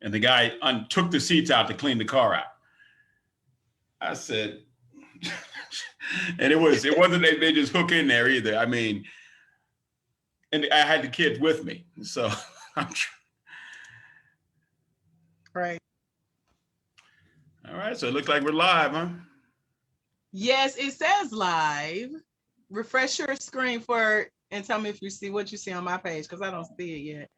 And the guy took the seats out to clean the car out. I said, and it wasn't they just hook in there either. I mean, and I had the kids with me. So Right. All right. So it looks like we're live, huh? Yes, it says live. Refresh your screen and tell me if you see what you see on my page, because I don't see it yet.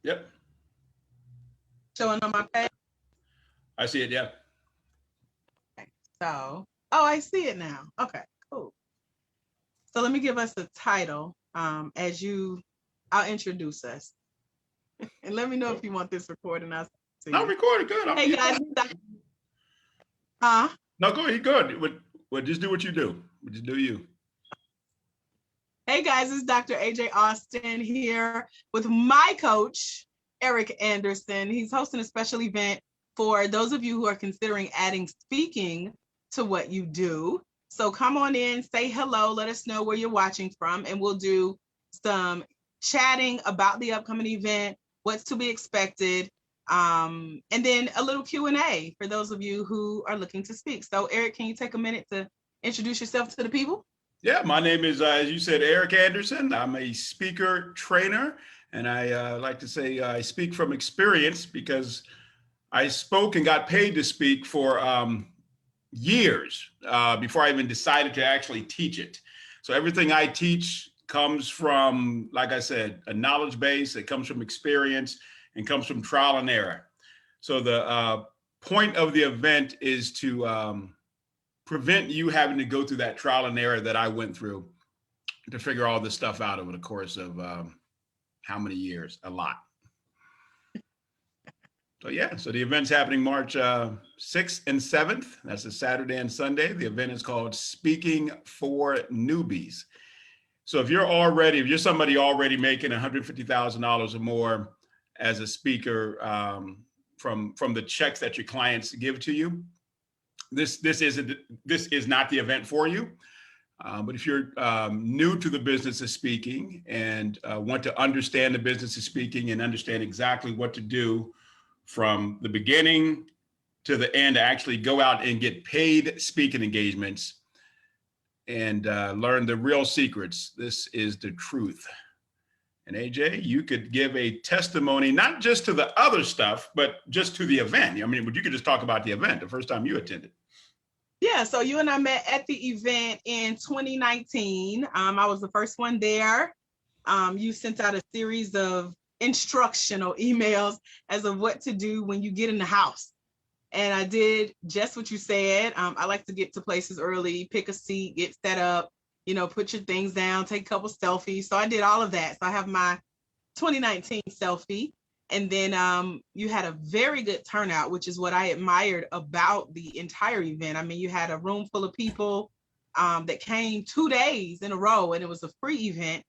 Yep. Showing on my page. I see it. Yeah. Okay, so, I see it now. Okay, cool. So let me give us a title. I'll introduce us, and let me know if you want this recording. I'll see. No, recorded good. Hey guys. No, go ahead. Good. Well, just do what you do. Just do you. Hey guys, it's Dr. AJ Austin here with my coach, Eric Anderson. He's hosting a special event for those of you who are considering adding speaking to what you do. So come on in, say hello, let us know where you're watching from, and we'll do some chatting about the upcoming event, what's to be expected, and then a little Q&A for those of you who are looking to speak. So Eric, can you take a minute to introduce yourself to the people? Yeah, my name is, as you said, Eric Anderson. I'm a speaker trainer, and I like to say I speak from experience because I spoke and got paid to speak for years before I even decided to actually teach it. So everything I teach comes from, like I said, a knowledge base. It comes from experience and comes from trial and error. So the point of the event is to prevent you having to go through that trial and error that I went through to figure all this stuff out over the course of how many years? A lot. So yeah, so the event's happening March 6th and 7th. That's a Saturday and Sunday. The event is called Speaking for Newbies. So if you're somebody already making $150,000 or more as a speaker from the checks that your clients give to you, this is not the event for you. But if you're new to the business of speaking and want to understand the business of speaking and understand exactly what to do from the beginning to the end, to actually go out and get paid speaking engagements and learn the real secrets, this is the truth. And AJ, you could give a testimony, not just to the other stuff, but just to the event. I mean, you could just talk about the event, the first time you attended. Yeah, so you and I met at the event in 2019. I was the first one there. You sent out a series of instructional emails as of what to do when you get in the house. And I did just what you said. I like to get to places early, pick a seat, get set up, put your things down, take a couple selfies. So I did all of that. So I have my 2019 selfie. And then you had a very good turnout, which is what I admired about the entire event. I mean, you had a room full of people that came 2 days in a row, and it was a free event.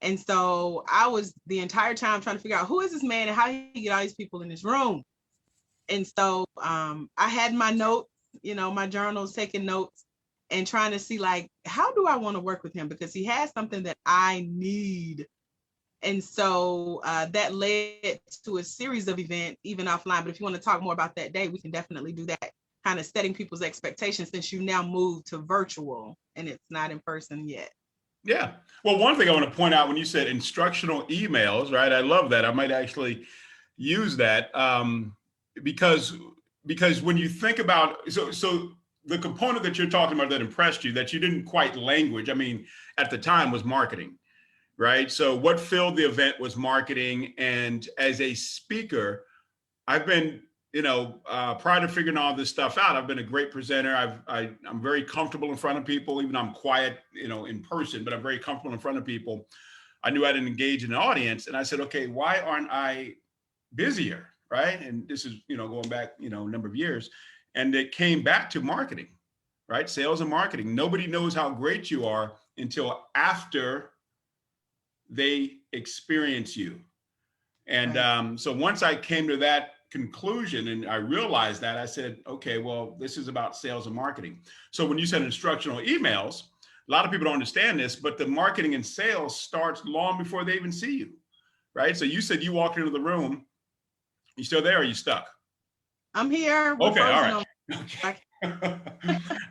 And so I was the entire time trying to figure out who is this man and how he get all these people in this room. And so I had my notes, my journals, taking notes and trying to see, like, how do I want to work with him? Because he has something that I need. And so that led to a series of events, even offline. But if you want to talk more about that day, we can definitely do that, kind of setting people's expectations since you now moved to virtual and it's not in person yet. Yeah. Well, one thing I want to point out when you said instructional emails, right? I love that. I might actually use that because when you think about, so the component that you're talking about that impressed you, that you didn't quite language, I mean, at the time was marketing, right? So what filled the event was marketing. And as a speaker, I've been, prior to figuring all this stuff out, I've been a great presenter. I'm very comfortable in front of people, even though I'm quiet, in person, but I'm very comfortable in front of people. I knew how to engage an audience. And I said, okay, why aren't I busier, right? And this is, going back, a number of years. And it came back to marketing, right? Sales and marketing. Nobody knows how great you are until after they experience you. And so once I came to that conclusion and I realized that, I said, okay, well, this is about sales and marketing. So when you send instructional emails, a lot of people don't understand this, but the marketing and sales starts long before they even see you, right? So you said you walked into the room, you still there or you stuck? I'm here. We're Okay, all frozen right.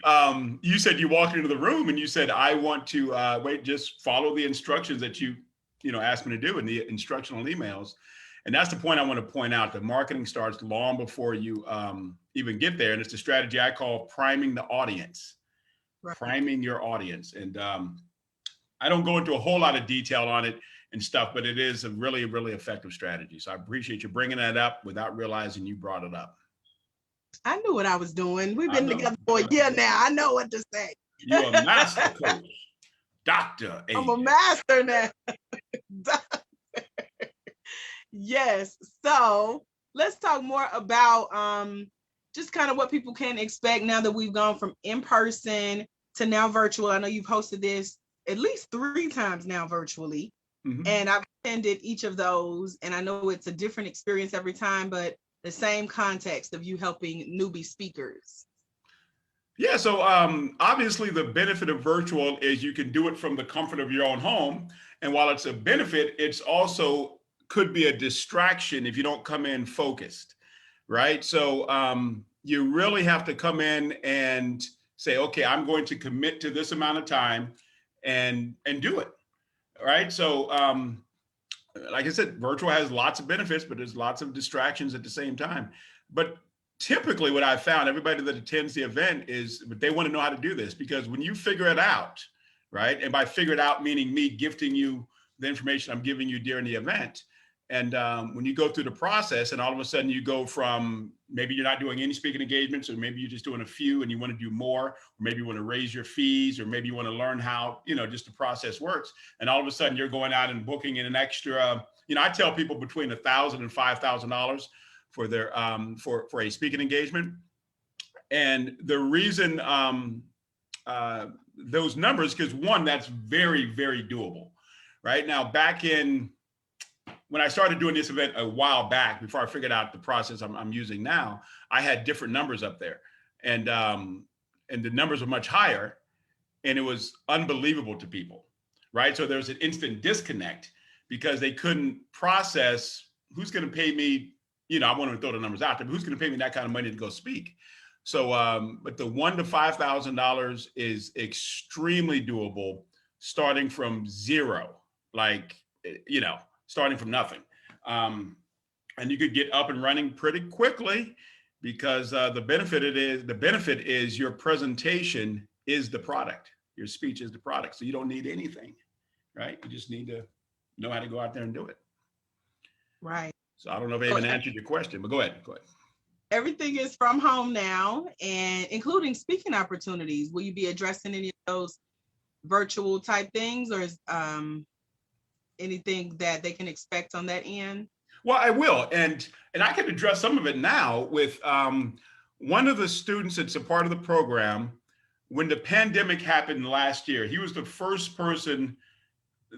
on. You said you walked into the room and you said, I want to wait, just follow the instructions that you know, asked me to do in the instructional emails. And that's the point I want to point out. The marketing starts long before you even get there. And it's the strategy I call priming the audience, Right. priming your audience. And I don't go into a whole lot of detail on it and stuff, but it is a really, really effective strategy. So I appreciate you bringing that up without realizing you brought it up. I knew what I was doing. We've I been know. together for a year now. I know what to say. You're a master coach, Dr. I'm a Aiden. master now. Yes. So let's talk more about just kind of what people can expect now that we've gone from in person to now virtual. I know you've hosted this at least 3 times now virtually. Mhm. And I've attended each of those. And I know it's a different experience every time, but the same context of you helping newbie speakers. Yeah, so obviously the benefit of virtual is you can do it from the comfort of your own home. And while it's a benefit, it's also could be a distraction if you don't come in focused, right? So you really have to come in and say, okay, I'm going to commit to this amount of time and do it, right? So like I said, virtual has lots of benefits, but there's lots of distractions at the same time. But typically what I've found, everybody that attends the event is, but they want to know how to do this, because when you figure it out, right? And by figure it out, meaning me gifting you the information I'm giving you during the event. And when you go through the process and all of a sudden you go from, maybe you're not doing any speaking engagements, or maybe you're just doing a few and you want to do more, or maybe you want to raise your fees, or maybe you want to learn how, you know, just the process works. And all of a sudden you're going out and booking in an extra, you know, I tell people between $1,000 and $5,000 for their for a speaking engagement. And the reason those numbers, because one, that's very, very doable. Right now, back in when I started doing this event a while back, before I figured out the process I'm using now, I had different numbers up there, and the numbers were much higher, and it was unbelievable to people, right? So there was an instant disconnect because they couldn't process who's going to pay me. You know, I want to throw the numbers out there, but who's going to pay me that kind of money to go speak? So, but the $1,000 to $5,000 is extremely doable, starting from zero, like, you know, starting from nothing. And you could get up and running pretty quickly, because the benefit is your presentation is the product. Your speech is the product. So you don't need anything, right? You just need to know how to go out there and do it. Right. So I don't know if I even answered your question, but go ahead. Everything is from home now, and including speaking opportunities. Will you be addressing any of those virtual type things, or is anything that they can expect on that end? Well, I will, and I can address some of it now with one of the students that's a part of the program. When the pandemic happened last year, he was the first person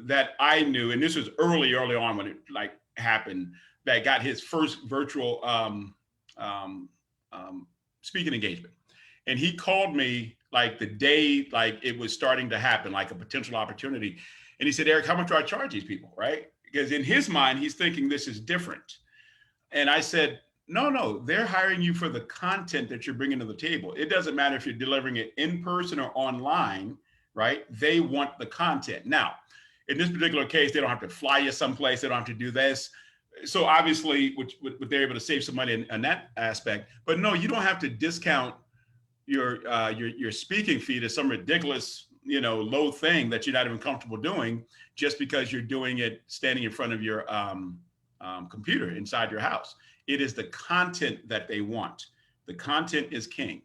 that I knew, and this was early on when it like happened, that got his first virtual speaking engagement. And he called me like the day like it was starting to happen, like a potential opportunity. And he said, Eric, how much do I charge these people, right? Because in his mind, he's thinking this is different. And I said, no, they're hiring you for the content that you're bringing to the table. It doesn't matter if you're delivering it in person or online, right? They want the content. Now, in this particular case, they don't have to fly you someplace. They don't have to do this. So obviously, they're able to save some money in that aspect. But no, you don't have to discount your speaking fee to some ridiculous, you know, low thing that you're not even comfortable doing, just because you're doing it standing in front of your computer inside your house. It is the content that they want. The content is king.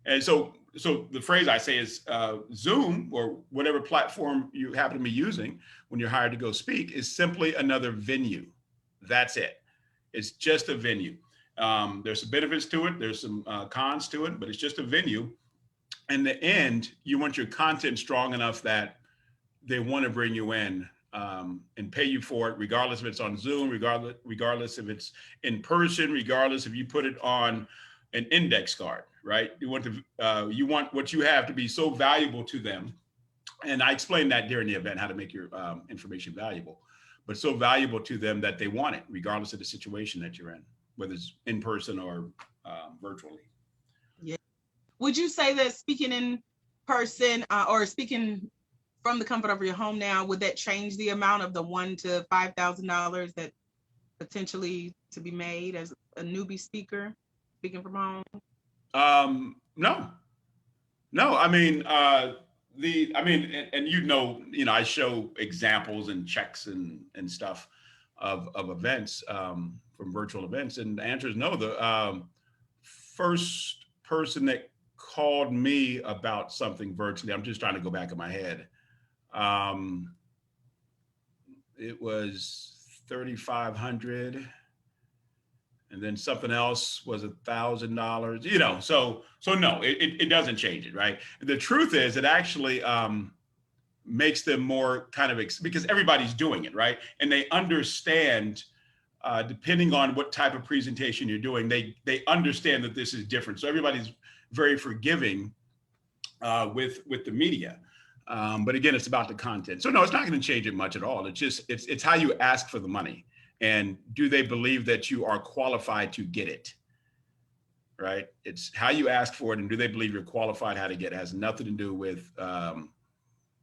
And so the phrase I say is Zoom, or whatever platform you happen to be using when you're hired to go speak, is simply another venue. That's it. It's just a venue. There's some benefits to it. There's some cons to it, but it's just a venue. In the end, you want your content strong enough that they want to bring you in and pay you for it, regardless if it's on Zoom, regardless if it's in person, regardless if you put it on an index card, right? You want what you have to be so valuable to them. And I explained that during the event, how to make your information valuable, but so valuable to them that they want it, regardless of the situation that you're in, whether it's in person or virtually. Yeah. Would you say that speaking in person or speaking from the comfort of your home now, would that change the amount of the $1,000 to $5,000 that potentially to be made as a newbie speaker speaking from home? No. I mean, and I show examples and checks and stuff of events from virtual events, and the answer is no. The first person that called me about something virtually, I'm just trying to go back in my head. It was 3,500, and then something else was $1,000. So no, it doesn't change it, right? The truth is, it actually makes them more kind of because everybody's doing it, right? And they understand, depending on what type of presentation you're doing, they understand that this is different. So everybody's very forgiving with the media. But again, it's about the content. So no, it's not going to change it much at all. It's how you ask for the money, and do they believe that you are qualified to get it, right? It's how you ask for it, and do they believe you're qualified how to get it. It has nothing to do with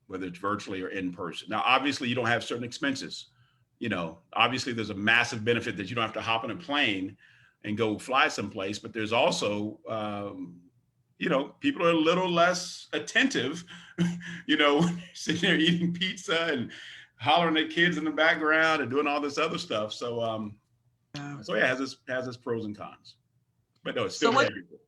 whether it's virtually or in person. Now, obviously, you don't have certain expenses. Obviously, there's a massive benefit that you don't have to hop on a plane and go fly someplace, but there's also people are a little less attentive, sitting there eating pizza and hollering at kids in the background and doing all this other stuff. So, it has its pros and cons, but no, it's still very good.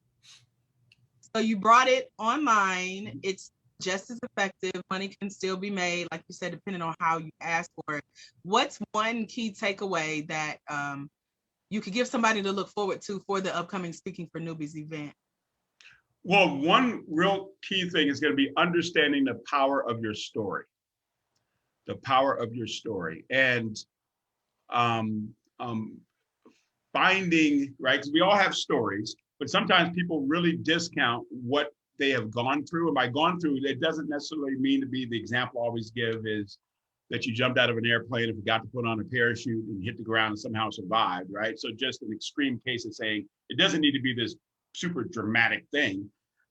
So you brought it online. It's just as effective. Money can still be made, like you said, depending on how you ask for it. What's one key takeaway that you could give somebody to look forward to for the upcoming Speaking for Newbies event? Well, one real key thing is going to be understanding the power of your story. The power of your story, and finding, right? Because we all have stories, but sometimes people really discount what they have gone through. And by gone through, it doesn't necessarily mean to be the example I always give is that you jumped out of an airplane and forgot to put on a parachute and hit the ground and somehow survived, right? So just an extreme case of saying it doesn't need to be this super dramatic thing,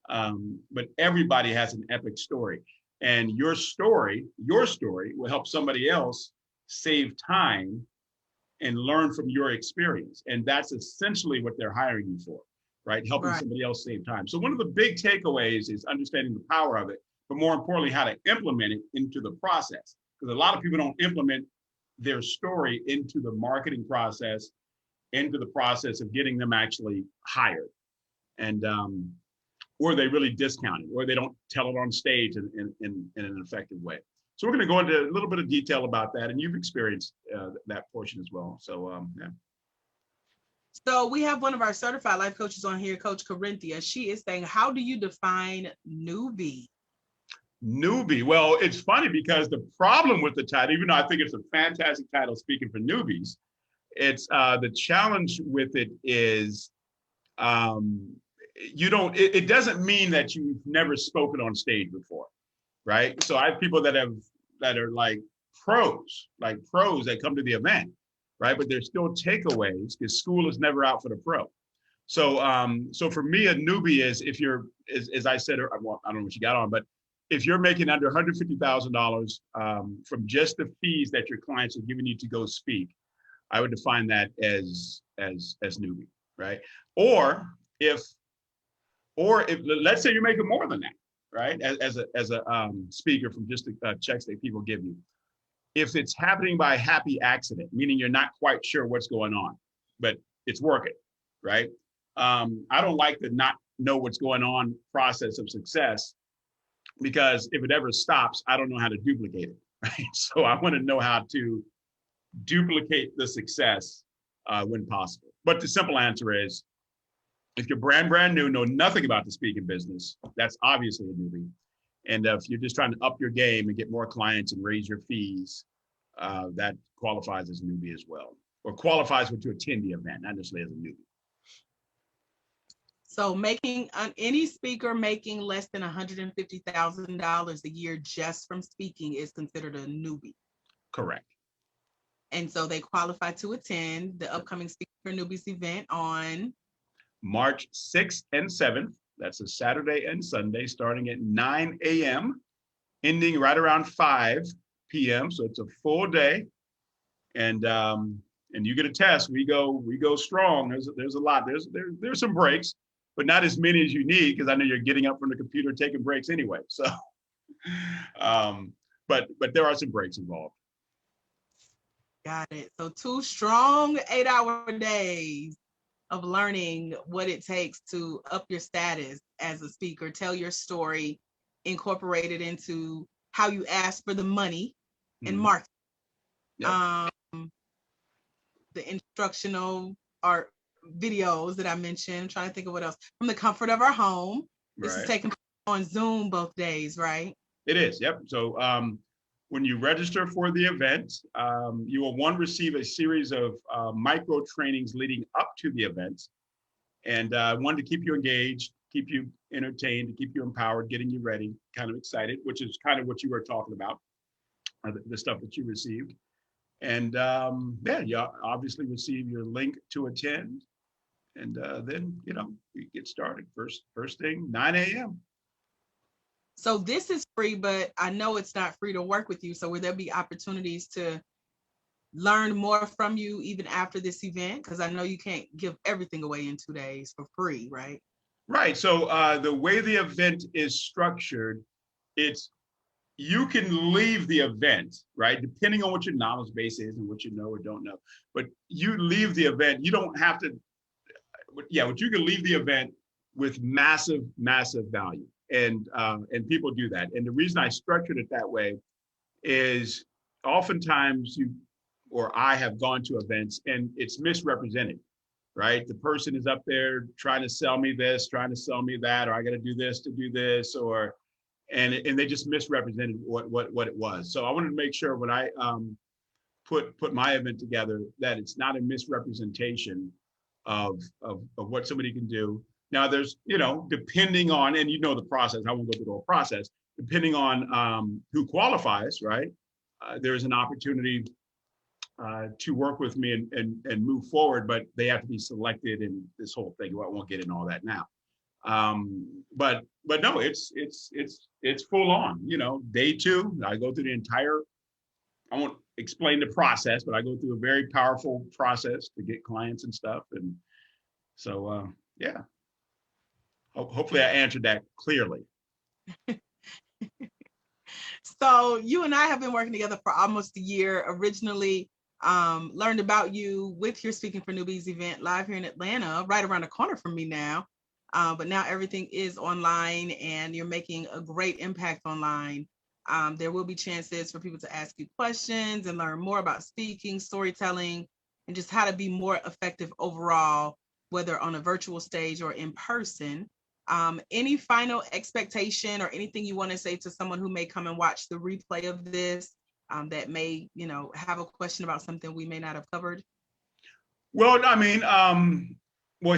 but everybody has an epic story, and your story will help somebody else save time and learn from your experience, and that's essentially what they're hiring you for, right? Helping somebody else save time. So one of the big takeaways is understanding the power of it, but more importantly, how to implement it into the process, because a lot of people don't implement their story into the marketing process, into the process of getting them actually hired. And or they really discount it, or they don't tell it on stage in an effective way. So we're going to go into a little bit of detail about that, and you've experienced that portion as well. So yeah. So we have one of our certified life coaches on here, Coach Corinthia. She is saying, how do you define newbie? Newbie. Well, it's funny because the problem with the title, even though I think it's a fantastic title, Speaking for Newbies, it's the challenge with it is it doesn't mean that you've never spoken on stage before, right? So I have people that are like pros that come to the event, right? But there's still takeaways because school is never out for the pro. So for me, a newbie is if you're, as I said, well, I don't know what you got on, but if you're making under $150,000 from just the fees that your clients are giving you to go speak, I would define that as newbie, right? Or if let's say you're making more than that, right? As a speaker from just the checks that people give you. If it's happening by happy accident, meaning you're not quite sure what's going on, but it's working, right? I don't like the not know what's going on process of success, because if it ever stops, I don't know how to duplicate it, right? So I want to know how to duplicate the success when possible. But the simple answer is, if you're brand new, know nothing about the speaking business, that's obviously a newbie. And if you're just trying to up your game and get more clients and raise your fees, that qualifies as a newbie as well, or qualifies to attend the event, not necessarily as a newbie. So making any speaker making less than $150,000 a year just from speaking is considered a newbie. Correct. And so they qualify to attend the upcoming Speaking for Newbies event on March 6th and 7th. That's a Saturday and Sunday, starting at 9 a.m., ending right around 5 p.m. So it's a full day. And you get a test. We go strong. There's a lot. There's some breaks, but not as many as you need, because I know you're getting up from the computer, taking breaks anyway. So, but there are some breaks involved. Got it. So 2 strong 8-hour days of learning what it takes to up your status as a speaker, tell your story, incorporate it into how you ask for the money and market. Yep. The instructional art videos that I mentioned. I'm trying to think of what else. From the comfort of our home. This is taking on Zoom both days, right? It is. Yep. So when you register for the event, you will receive a series of micro trainings leading up to the event. And one to keep you engaged, keep you entertained, to keep you empowered, getting you ready, kind of excited, which is kind of what you were talking about, the stuff that you received. And you obviously receive your link to attend. And then, we get started. First thing, 9 a.m. So this is free, but I know it's not free to work with you. So will there be opportunities to learn more from you even after this event? Because I know you can't give everything away in 2 days for free, right? Right. So the way the event is structured, you can leave the event, right? Depending on what your knowledge base is and what you know or don't know. But you leave the event, you don't have to, but you can leave the event with massive, massive value. And people do that. And the reason I structured it that way is oftentimes I have gone to events and it's misrepresented, right? The person is up there trying to sell me this, trying to sell me that, or I got to do this to do this, and they just misrepresented what it was. So I wanted to make sure when I put my event together that it's not a misrepresentation of what somebody can do. Now there's, depending on, and the process, I won't go through the whole process, depending on who qualifies, right? There's an opportunity to work with me and move forward, but they have to be selected and this whole thing. I won't get into all that now. But no, it's full on, day 2, I go through the entire, I won't explain the process, but I go through a very powerful process to get clients and stuff. And so, hopefully I answered that clearly. So you and I have been working together for almost a year. Originally, learned about you with your Speaking for Newbies event live here in Atlanta, right around the corner from me now. But now everything is online and you're making a great impact online. There will be chances for people to ask you questions and learn more about speaking, storytelling, and just how to be more effective overall, whether on a virtual stage or in person. Any final expectation or anything you want to say to someone who may come and watch the replay of this that may, have a question about something we may not have covered? Well, I mean,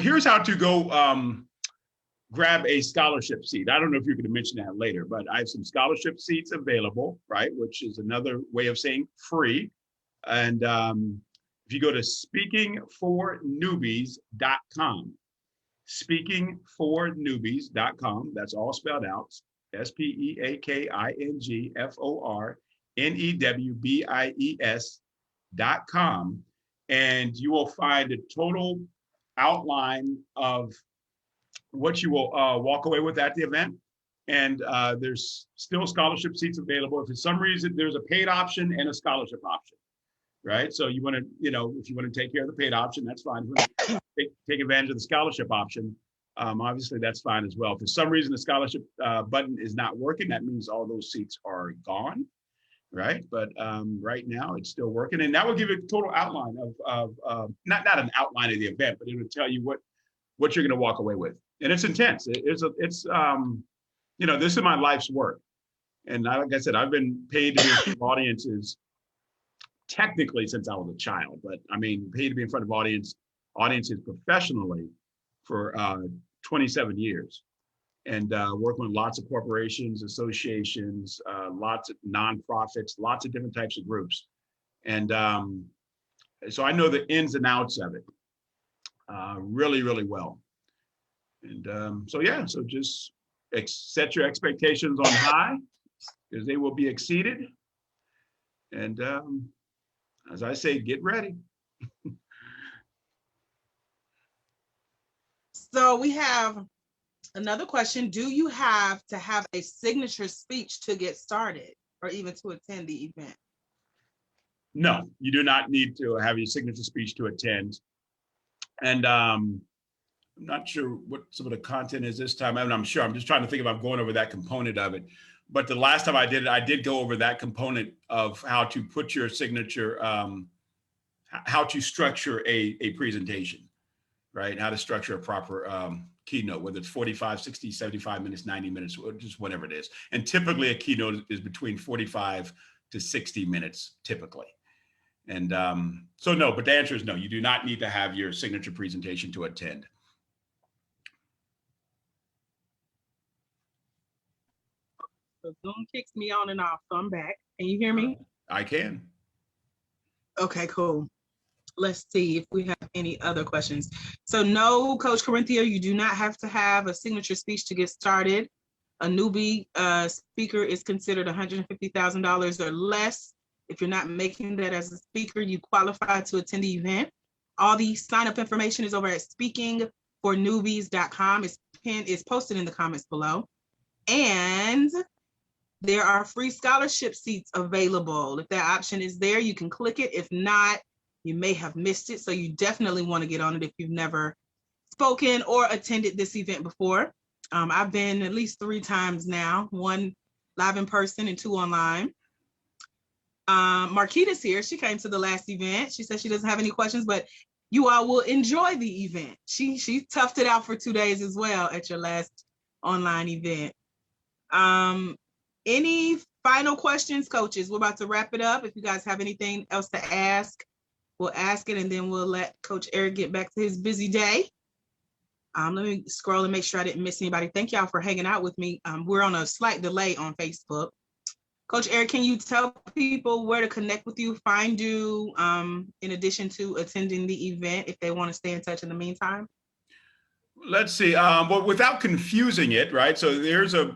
here's how to go grab a scholarship seat. I don't know if you're going to mention that later, but I have some scholarship seats available, right? Which is another way of saying free. And if you go to speakingfornewbies.com, speakingfornewbies.com, that's all spelled out, speakingfornewbies.com, and you will find a total outline of what you will walk away with at the event. And there's still scholarship seats available. If for some reason there's a paid option and a scholarship option, right? So you want to, if you want to take care of the paid option, that's fine. Take advantage of the scholarship option. Obviously, that's fine as well. If for some reason the scholarship button is not working, that means all those seats are gone, right? But right now it's still working, and that will give you a total outline of not an outline of the event, but it will tell you what you're going to walk away with. And it's intense. This is my life's work. And like I said, I've been paid to do audiences technically since I was a child, but I mean, paid to be in front of audiences professionally for 27 years, and working with lots of corporations, associations, lots of nonprofits, lots of different types of groups. And so I know the ins and outs of it really, really well. And so, yeah, so just set your expectations on high, because they will be exceeded. And as I say, get ready. So we have another question. Do you have to have a signature speech to get started or even to attend the event? No, you do not need to have your signature speech to attend. And I'm not sure what some of the content is this time. I mean, I'm sure. I'm just trying to think if I'm going over that component of it. But the last time I did it, I did go over that component of how to put your signature, how to structure a presentation, right? How to structure a proper keynote, whether it's 45, 60, 75 minutes, 90 minutes, or just whatever it is. And typically a keynote is between 45 to 60 minutes, typically. And so no, but the answer is no, you do not need to have your signature presentation to attend. So Zoom kicks me on and off, so I'm back. Can you hear me? I can. Okay, cool. Let's see if we have any other questions. So no, Coach Corinthia, you do not have to have a signature speech to get started. A newbie speaker is considered $150,000 or less. If you're not making that as a speaker, you qualify to attend the event. All the sign-up information is over at speakingfornewbies.com. It's posted in the comments below. And there are free scholarship seats available. If that option is there, you can click it. If not, you may have missed it. So you definitely want to get on it if you've never spoken or attended this event before. I've been at least 3 times now, 1 live in person and 2 online. Marquita's here. She came to the last event. She said she doesn't have any questions, but you all will enjoy the event. She toughed it out for 2 days as well at your last online event. Any final questions, coaches? We're about to wrap it up. If you guys have anything else to ask, we'll ask it, and then we'll let Coach Eric get back to his busy day. Let me scroll and make sure I didn't miss anybody. Thank y'all for hanging out with me. We're on a slight delay on Facebook. Coach Eric, can you tell people where to connect with you, find you, in addition to attending the event, if they want to stay in touch in the meantime? Let's see. Well, without confusing it, right? So there's a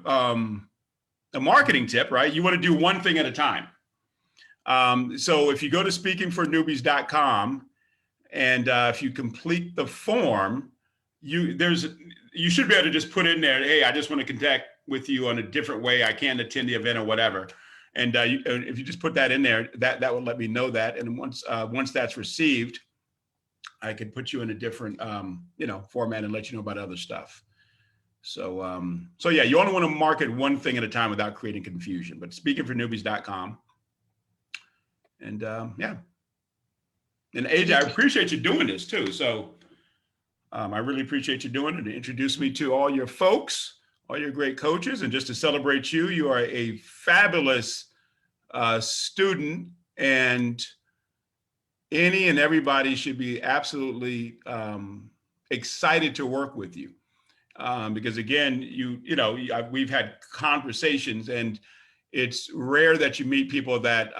marketing tip, right? You want to do one thing at a time. So if you go to speakingfornewbies.com and if you complete the form, you should be able to just put in there, hey, I just want to connect with you on a different way. I can't attend the event or whatever. And if you just put that in there, that will let me know that. And once that's received, I can put you in a different format and let you know about other stuff. So yeah, you only want to market one thing at a time without creating confusion. But speakingfornewbies.com. And yeah. And AJ, I appreciate you doing this too. So I really appreciate you doing it to introduce me to all your folks, all your great coaches, and just to celebrate you. You are a fabulous student, and any and everybody should be absolutely excited to work with you. Because again, we've had conversations, and it's rare that you meet people that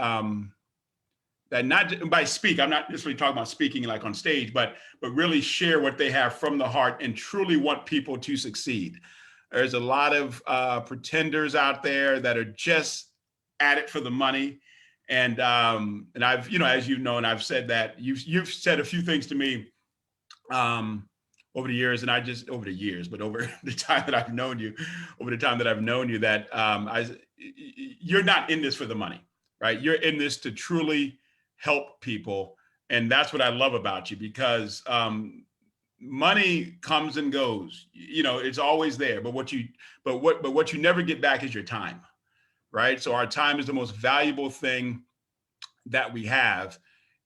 not by speak, I'm not necessarily talking about speaking like on stage, but really share what they have from the heart and truly want people to succeed. There's a lot of pretenders out there that are just at it for the money. And I've, as you know, and I've said that you've said a few things to me over the years, and over the time that I've known you, that you're not in this for the money, right? You're in this to truly help people. And that's what I love about you, because money comes and goes, it's always there, but what you never get back is your time, right? So our time is the most valuable thing that we have.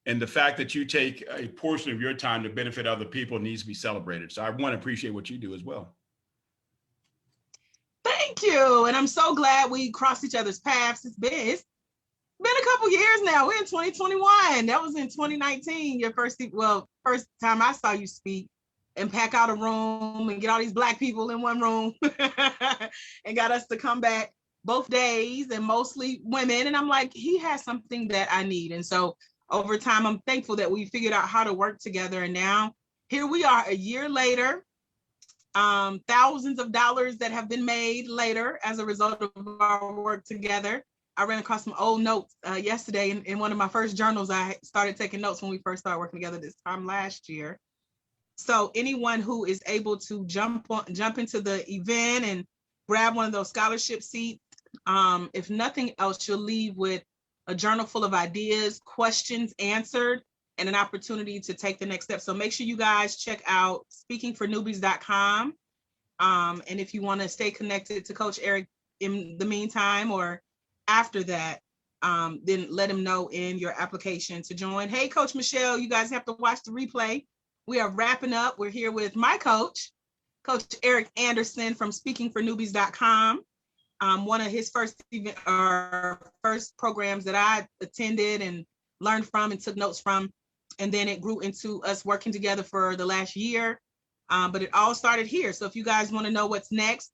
And the fact that you take a portion of your time to benefit other people needs to be celebrated. So I want to appreciate what you do as well. Thank you. And I'm so glad we crossed each other's paths. It's Been a couple years now. We're in 2021. That was in 2019. Your first time I saw you speak and pack out a room and get all these Black people in one room and got us to come back both days and mostly women. And I'm like, he has something that I need. And so over time, I'm thankful that we figured out how to work together. And now here we are a year later, thousands of dollars that have been made later as a result of our work together. I ran across some old notes yesterday in one of my first journals. I started taking notes when we first started working together this time last year. So anyone who is able to jump into the event and grab one of those scholarship seats, if nothing else, you'll leave with a journal full of ideas, questions answered, and an opportunity to take the next step. So make sure you guys check out speakingfornewbies.com. And if you want to stay connected to Coach Eric in the meantime or after that, then let him know in your application to join. Hey, Coach Michelle, you guys have to watch the replay. We are wrapping up. We're here with my coach, Coach Eric Anderson from speakingfornewbies.com. One of his first programs that I attended and learned from and took notes from. And then it grew into us working together for the last year. But it all started here. So if you guys want to know what's next,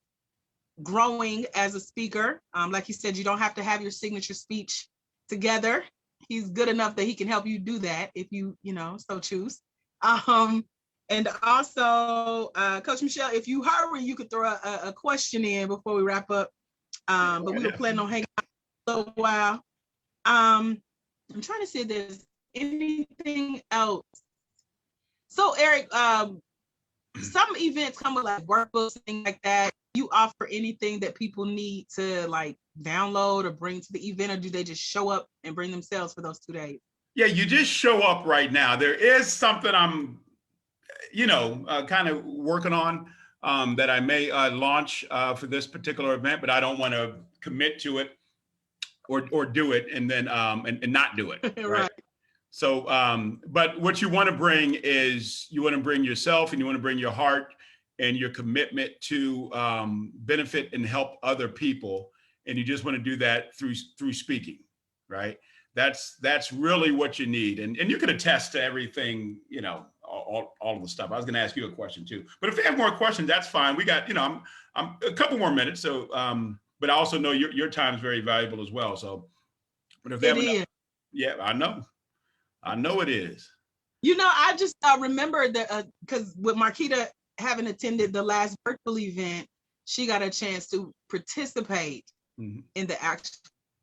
growing as a speaker, like you said, you don't have to have your signature speech together. He's good enough that he can help you do that if you so choose. And also, Coach Michelle, if you hurry, you could throw a question in before we wrap up. But we were planning on hanging out for a little while. I'm trying to see if there's anything else. So Eric, some events come with like workbooks, things like that. You offer anything that people need to like download or bring to the event, or do they just show up and bring themselves for those 2 days? Yeah, you just show up right now. There is something I'm, kind of working on that I may launch for this particular event, but I don't want to commit to it or do it and then and not do it. Right. Right. So, but what you want to bring is you want to bring yourself and you want to bring your heart and your commitment to benefit and help other people. And you just want to do that through speaking, right? That's really what you need. And you can attest to everything, all of the stuff. I was going to ask you a question too, but if they have more questions, that's fine. We got, I'm a couple more minutes. So, but I also know your time is very valuable as well. So, but if they have enough, yeah, I know it is. I just remember that because with Marquita having attended the last virtual event, she got a chance to participate in the actual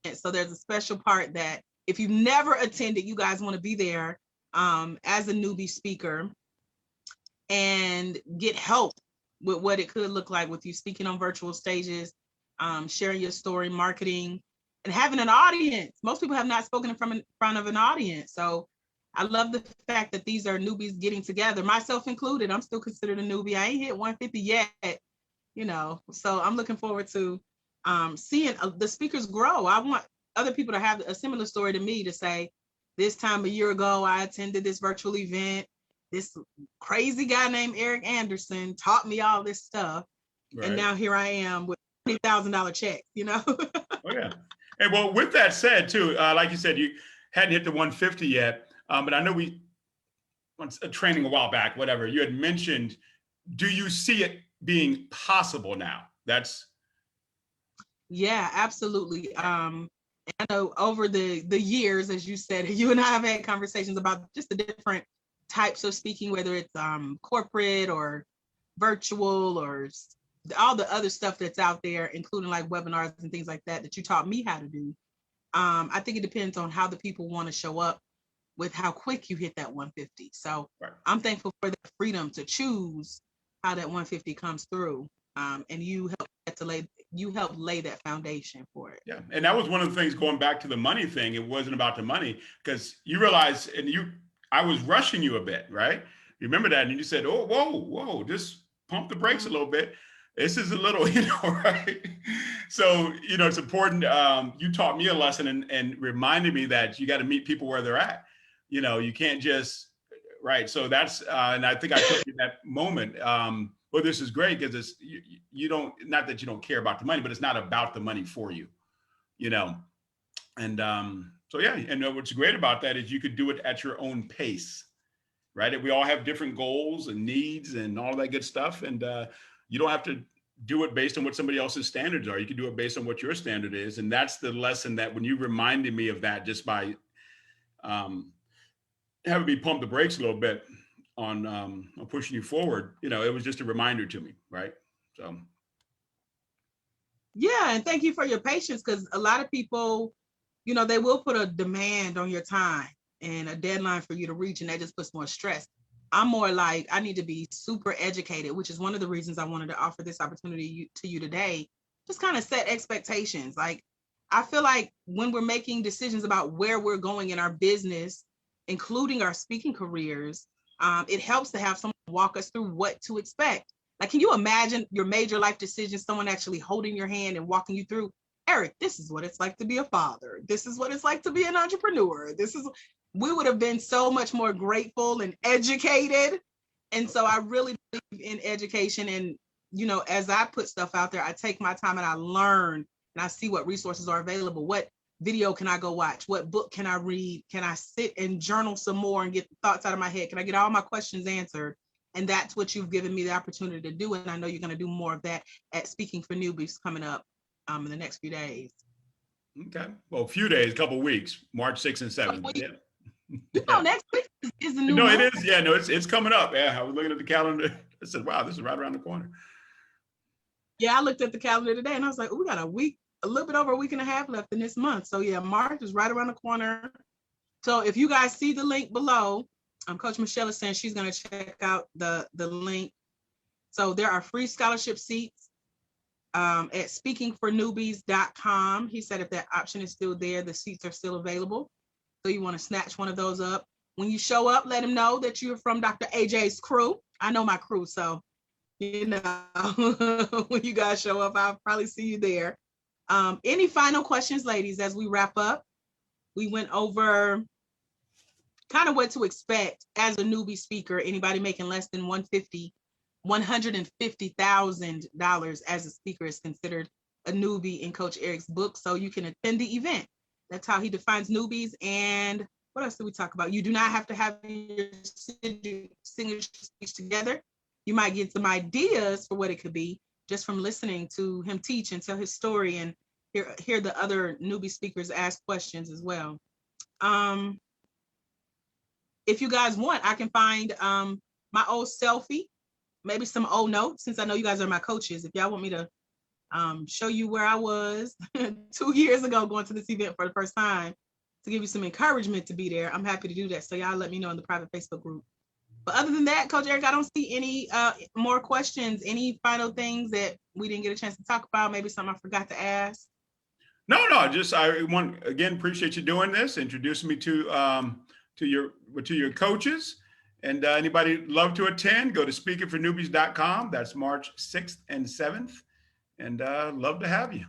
event. So there's a special part that if you've never attended, you guys want to be there as a newbie speaker and get help with what it could look like with you speaking on virtual stages, sharing your story, marketing, and having an audience. Most people have not spoken in front of an audience. So I love the fact that these are newbies getting together, myself included. I'm still considered a newbie. I ain't hit 150 yet, so I'm looking forward to seeing the speakers grow. I want other people to have a similar story to me, to say, this time a year ago, I attended this virtual event. This crazy guy named Eric Anderson taught me all this stuff. Right. And now here I am with $20,000 check, Oh, yeah. And well, with that said too, like you said, you hadn't hit the 150 yet. But I know we once a training a while back, whatever, you had mentioned, do you see it being possible now? Yeah, absolutely. I know over the years, as you said, you and I have had conversations about just the different types of speaking, whether it's corporate or virtual or all the other stuff that's out there, including like webinars and things like that you taught me how to do. I think it depends on how the people want to show up with how quick you hit that 150. So right. I'm thankful for the freedom to choose how that 150 comes through. And you help lay that foundation for it. Yeah. And that was one of the things, going back to the money thing. It wasn't about the money, because you realize, and I was rushing you a bit, right? You remember that? And you said, oh, whoa, just pump the brakes a little bit. This is a little, right? So, it's important. You taught me a lesson and reminded me that you got to meet people where they're at. You can't just, right. So that's, and I think I took you that moment. Well, this is great because it's, you don't, not that you don't care about the money, but it's not about the money for you, And so, yeah, and what's great about that is you could do it at your own pace, right? We all have different goals and needs and all that good stuff. And you don't have to do it based on what somebody else's standards are. You can do it based on what your standard is. And that's the lesson that when you reminded me of that, just by um, having me pump the brakes a little bit on pushing you forward, it was just a reminder to me, right? So, Yeah, and thank you for your patience, because a lot of people, they will put a demand on your time and a deadline for you to reach, and that just puts more stress. I'm more like, I need to be super educated, which is one of the reasons I wanted to offer this opportunity to you today. Just kind of set expectations. Like, I feel like when we're making decisions about where we're going in our business, including our speaking careers, it helps to have someone walk us through what to expect. Like, can you imagine your major life decisions, someone actually holding your hand and walking you through? Eric, this is what it's like to be a father. This is what it's like to be an entrepreneur. We would have been so much more grateful and educated. And so I really believe in education. And, as I put stuff out there, I take my time and I learn and I see what resources are available. What video can I go watch? What book can I read? Can I sit and journal some more and get the thoughts out of my head? Can I get all my questions answered? And that's what you've given me the opportunity to do. And I know you're going to do more of that at Speaking for Newbies coming up in the next few days. okay. Well, a few days, a couple of weeks, March 6th and 7th. Yeah. Next week is the new No, month. it is. Yeah, no, it's coming up. Yeah, I was looking at the calendar. I said, wow, this is right around the corner. Yeah, I looked at the calendar today and I was like, we got a week, a little bit over a week and a half left in this month. So yeah, March is right around the corner. So if you guys see the link below, Coach Michelle is saying she's going to check out the link. So there are free scholarship seats at speakingfornewbies.com. He said if that option is still there, the seats are still available. So you want to snatch one of those up. When you show up, let him know that you're from Dr. AJ's crew. I know my crew, so when you guys show up, I'll probably see you there. Any final questions, ladies, as we wrap up? We went over kind of what to expect as a newbie speaker. Anybody making less than $150,000 as a speaker is considered a newbie in Coach Eric's book. So you can attend the event. That's how he defines newbies. And what else did we talk about? You do not have to have your signature speech together. You might get some ideas for what it could be just from listening to him teach and tell his story and hear the other newbie speakers ask questions as well. If you guys want, I can find my old selfie, maybe some old notes, since I know you guys are my coaches. If y'all want me to show you where I was 2 years ago going to this event for the first time to give you some encouragement to be there, I'm happy to do that. So y'all let me know in the private Facebook group. But other than that, Coach Eric, I don't see any more questions, any final things that we didn't get a chance to talk about, maybe something I forgot to ask. No, just I want again appreciate you doing this, introducing me to your coaches, and anybody love to attend, go to speakingfornewbies.com. That's March 6th and 7th, and love to have you.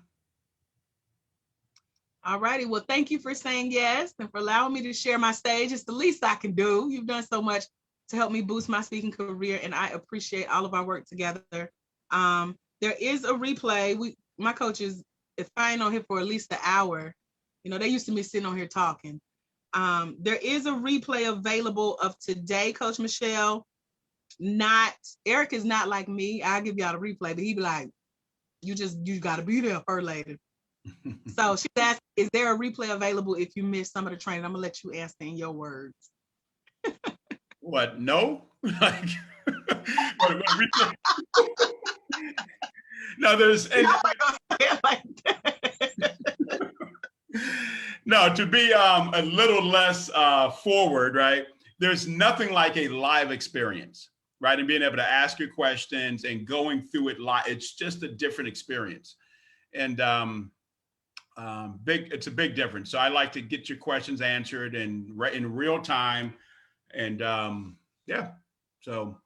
All righty. Well, thank you for saying yes and for allowing me to share my stage. It's the least I can do. You've done so much to help me boost my speaking career, and I appreciate all of our work together. There is a replay. My coaches, if I ain't on here for at least an hour, they used to be sitting on here talking. There is a replay available of today, Coach Michelle. Eric is not like me. I'll give y'all the replay, but he'd be like, you got to be there for later. So she asked, is there a replay available if you missed some of the training? I'm gonna let you answer in your words. What? No? Like, what replay? No, there's no, to be a little less forward, right? There's nothing like a live experience, right? And being able to ask your questions and going through it live, it's just a different experience. And it's a big difference. So I like to get your questions answered in real time. And yeah, so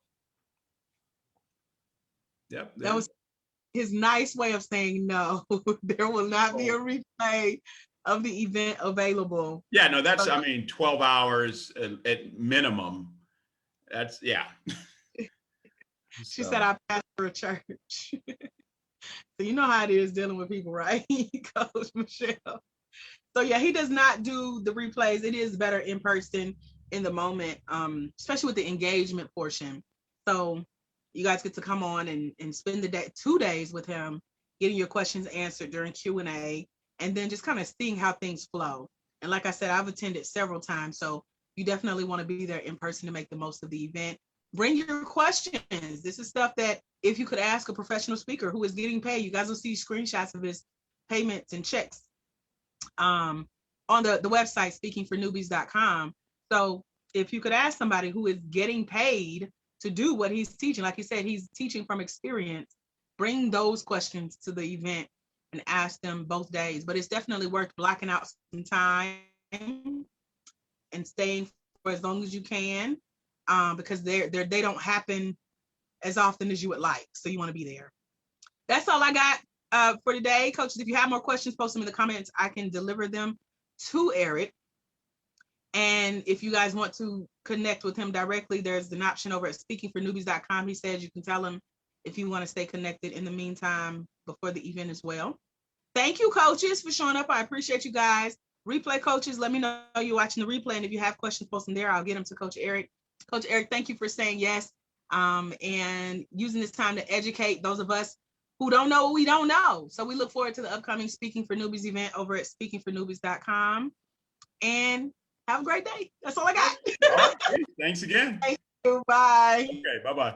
yep. That was his nice way of saying no. There will not be a replay of the event available. Yeah, no, that's 12 hours at minimum. That's She said I pastor a church. So you know how it is dealing with people, right, Coach Michelle? So yeah, he does not do the replays. It is better in person, in the moment, especially with the engagement portion. So you guys get to come on and spend the day, 2 days with him, getting your questions answered during Q&A, and then just kind of seeing how things flow. And like I said, I've attended several times, so you definitely want to be there in person to make the most of the event. Bring your questions. This is stuff that if you could ask a professional speaker who is getting paid, you guys will see screenshots of his payments and checks on the website, speakingfornewbies.com. So if you could ask somebody who is getting paid to do what he's teaching, like you said, he's teaching from experience, bring those questions to the event and ask them both days. But it's definitely worth blocking out some time and staying for as long as you can, because they don't happen as often as you would like. So you want to be there. That's all I got for today. Coaches, if you have more questions, post them in the comments. I can deliver them to Eric. And if you guys want to connect with him directly, there's an option over at speakingfornewbies.com. He says you can tell him if you want to stay connected in the meantime before the event as well. Thank you, coaches, for showing up. I appreciate you guys. Replay coaches, let me know you're watching the replay. And if you have questions, post them there. I'll get them to Coach Eric. Coach Eric, thank you for saying yes and using this time to educate those of us who don't know what we don't know. So we look forward to the upcoming Speaking for Newbies event over at speakingfornewbies.com. And have a great day. That's all I got. All right. Thanks again. Thank you. Bye. Okay. Bye-bye.